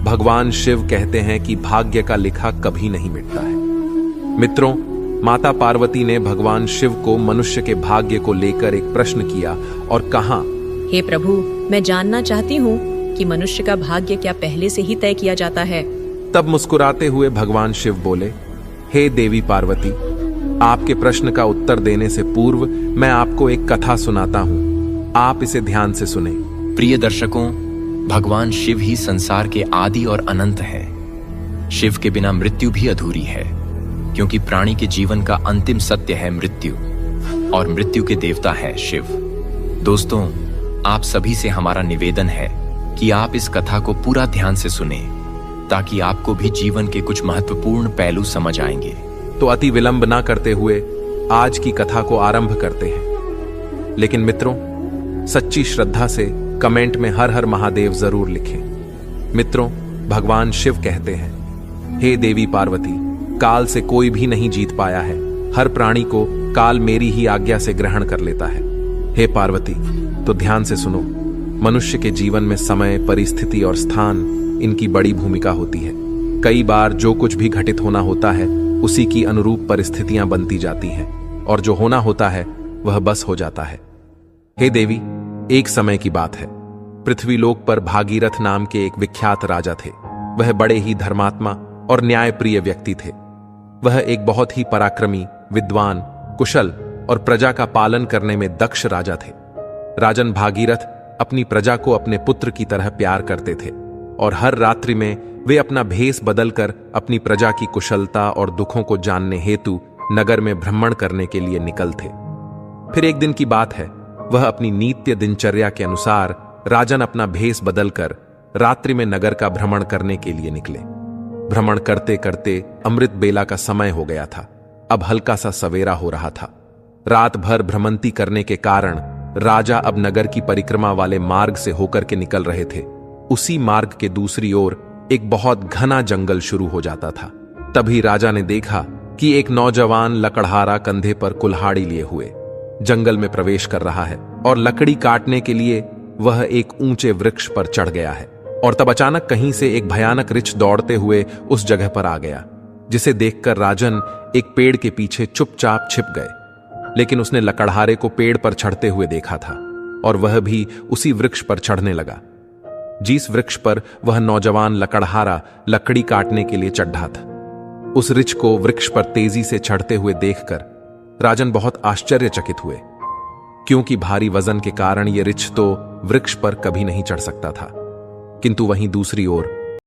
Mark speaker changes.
Speaker 1: भगवान शिव कहते हैं कि भाग्य का लिखा कभी नहीं मिटता है। मित्रों, माता पार्वती ने भगवान शिव को मनुष्य के भाग्य को लेकर एक प्रश्न किया और कहा,
Speaker 2: हे प्रभु, मैं जानना चाहती हूँ कि मनुष्य का भाग्य क्या पहले से ही तय किया जाता है?
Speaker 1: तब मुस्कुराते हुए भगवान शिव बोले, हे देवी पार्वती, आपके प्रश्न का उत्तर देने से पूर्व मैं आपको एक कथा सुनाता हूँ। आप इसे ध्यान से सुने।
Speaker 3: प्रिय दर्शकों, भगवान शिव ही संसार के आदि और अनंत है। शिव के बिना मृत्यु भी अधूरी है, क्योंकि प्राणी के जीवन का अंतिम सत्य है मृत्यु, और मृत्यु के देवता है शिव। दोस्तों, आप सभी से हमारा निवेदन है कि आप इस कथा को पूरा ध्यान से सुने, ताकि आपको भी जीवन के कुछ महत्वपूर्ण पहलू समझ आएंगे।
Speaker 1: तो अति विलंब ना करते हुए आज की कथा को आरंभ करते हैं। लेकिन मित्रों, सच्ची श्रद्धा से कमेंट में हर हर महादेव जरूर लिखें। मित्रों, भगवान शिव कहते हैं, हे देवी पार्वती, काल से कोई भी नहीं जीत पाया है। हर प्राणी को काल मेरी ही आज्ञा से ग्रहण कर लेता है। हे पार्वती, तो ध्यान से सुनो। मनुष्य के जीवन में समय, परिस्थिति और स्थान, इनकी बड़ी भूमिका होती है। कई बार जो कुछ भी घटित होना होता है उसी की अनुरूप परिस्थितियां बनती जाती हैं, और जो होना होता है वह बस हो जाता है। हे देवी, एक समय की बात है। पृथ्वीलोक पर भागीरथ नाम के एक विख्यात राजा थे। वह बड़े ही धर्मात्मा और न्यायप्रिय व्यक्ति थे। वह एक बहुत ही पराक्रमी, विद्वान, कुशल और प्रजा का पालन करने में दक्ष राजा थे। राजन भागीरथ अपनी प्रजा को अपने पुत्र की तरह प्यार करते थे, और हर रात्रि में वे अपना भेष बदलकर अपनी प्रजा की कुशलता और दुखों को जानने हेतु नगर में भ्रमण करने के लिए निकलते। फिर एक दिन की बात है, वह अपनी नित्य दिनचर्या के अनुसार राजन अपना भेष बदलकर रात्रि में नगर का भ्रमण करने के लिए निकले। भ्रमण करते करते अमृत बेला का समय हो गया था। अब हल्का सा सवेरा हो रहा था। रात भर भ्रमंती करने के कारण राजा अब नगर की परिक्रमा वाले मार्ग से होकर के निकल रहे थे। उसी मार्ग के दूसरी ओर एक बहुत घना जंगल शुरू हो जाता था। तभी राजा ने देखा कि एक नौजवान लकड़हारा कंधे पर कुल्हाड़ी लिए हुए जंगल में प्रवेश कर रहा है, और लकड़ी काटने के लिए वह एक ऊंचे वृक्ष पर चढ़ गया है। और तब अचानक कहीं से एक भयानक रिछ दौड़ते हुए उस जगह पर आ गया, जिसे देखकर राजन एक पेड़ के पीछे चुपचाप छिप गए। लेकिन उसने लकड़हारे को पेड़ पर चढ़ते हुए देखा था, और वह भी उसी वृक्ष पर चढ़ने लगा जिस वृक्ष पर वह नौजवान लकड़हारा लकड़ी काटने के लिए चढ़ा था। उस रिछ को वृक्ष पर तेजी से चढ़ते हुए देखकर राजन बहुत आश्चर्यचकित हुए, क्योंकि भारी वजन के कारण यह रिछ तो वृक्ष पर कभी नहीं चढ़ सकता था। किंतु वहीं दूसरी ओर